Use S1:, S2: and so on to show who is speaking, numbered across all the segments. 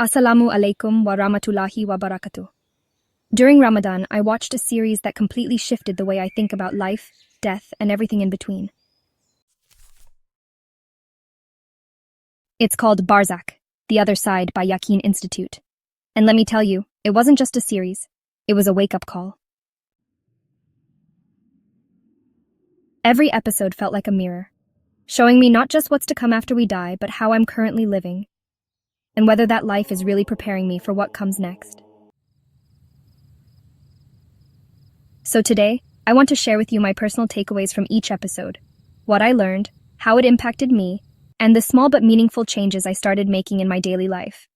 S1: Assalamu alaikum wa rahmatullahi wa barakatuh. During Ramadan, I watched a series that completely shifted the way I think about life, death, and everything in between. It's called Barzakh, The Other Side by Yaqeen Institute. And let me tell you, it wasn't just a series, it was a wake-up call. Every episode felt like a mirror, showing me not just what's to come after we die, but how I'm currently living, and whether that life is really preparing me for what comes next. So today, I want to share with you my personal takeaways from each episode, what I learned, how it impacted me, and the small but meaningful changes I started making in my daily life.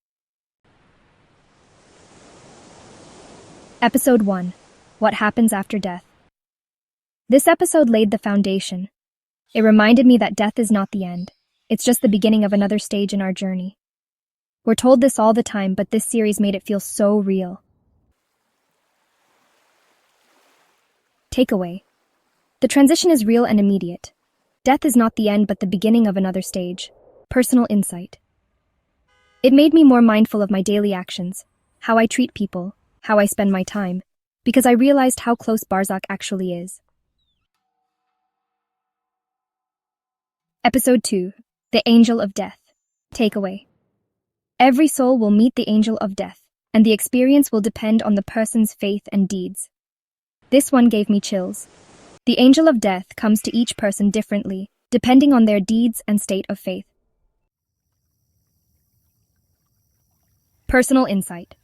S1: Episode 1. What Happens After Death. This episode laid the foundation. It reminded me that death is not the end. It's just the beginning of another stage in our journey. We're told this all the time, but this series made it feel so real. Takeaway. The transition is real and immediate. Death is not the end, but the beginning of another stage. Personal insight. It made me more mindful of my daily actions, how I treat people, how I spend my time, because I realized how close Barzakh actually is. Episode 2. The Angel of Death. Takeaway. Every soul will meet the angel of death, and the experience will depend on the person's faith and deeds. This one gave me chills. The angel of death comes to each person differently, depending on their deeds and state of faith. Personal insight.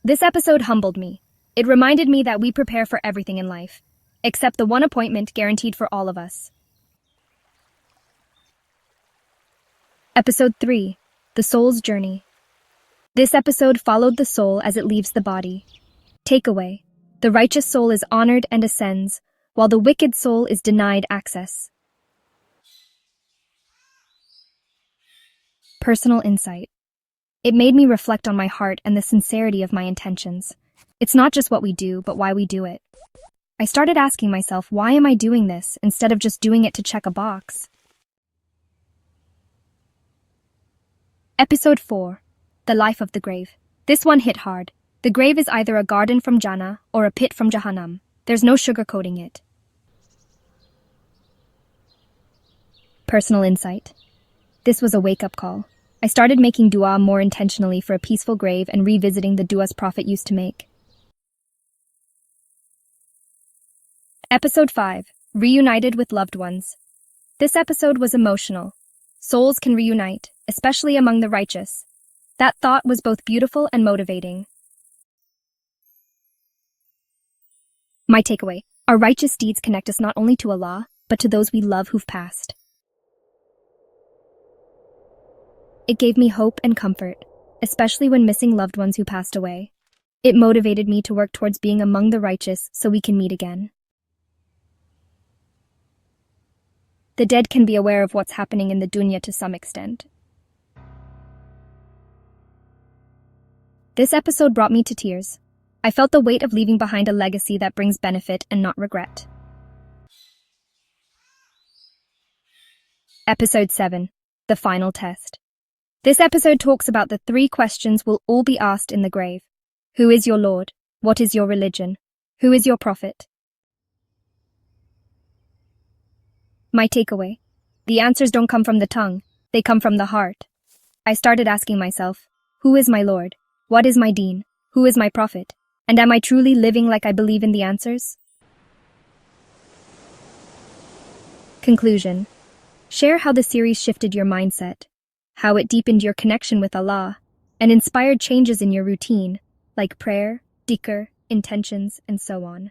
S1: This episode humbled me. It reminded me that we prepare for everything in life, except the one appointment guaranteed for all of us. Episode 3. The Soul's Journey. This episode followed the soul as it leaves the body. Takeaway. The righteous soul is honored and ascends, while the wicked soul is denied access. Personal insight. It made me reflect on my heart and the sincerity of my intentions. It's not just what we do, but why we do it. I started asking myself, why am I doing this, instead of just doing it to check a box? Episode 4. The Life of the Grave. This one hit hard. The grave is either a garden from Jannah or a pit from Jahannam. There's no sugarcoating it. Personal insight. This was a wake-up call. I started making dua more intentionally for a peaceful grave and revisiting the duas Prophet used to make. Episode 5. Reunited with Loved Ones. This episode was emotional. Souls can reunite, especially among the righteous. That thought was both beautiful and motivating. My takeaway. Our righteous deeds connect us not only to Allah, but to those we love who've passed. It gave me hope and comfort, especially when missing loved ones who passed away. It motivated me to work towards being among the righteous so we can meet again. The dead can be aware of what's happening in the dunya to some extent. This episode brought me to tears. I felt the weight of leaving behind a legacy that brings benefit and not regret. Episode 7. The Final Test. This episode talks about the 3 questions we'll all be asked in the grave. Who is your Lord? What is your religion? Who is your prophet? My takeaway. The answers don't come from the tongue, they come from the heart. I started asking myself, who is my Lord? What is my deen? Who is my prophet? And am I truly living like I believe in the answers? Conclusion. Share how the series shifted your mindset, how it deepened your connection with Allah, and inspired changes in your routine, like prayer, dhikr, intentions, and so on.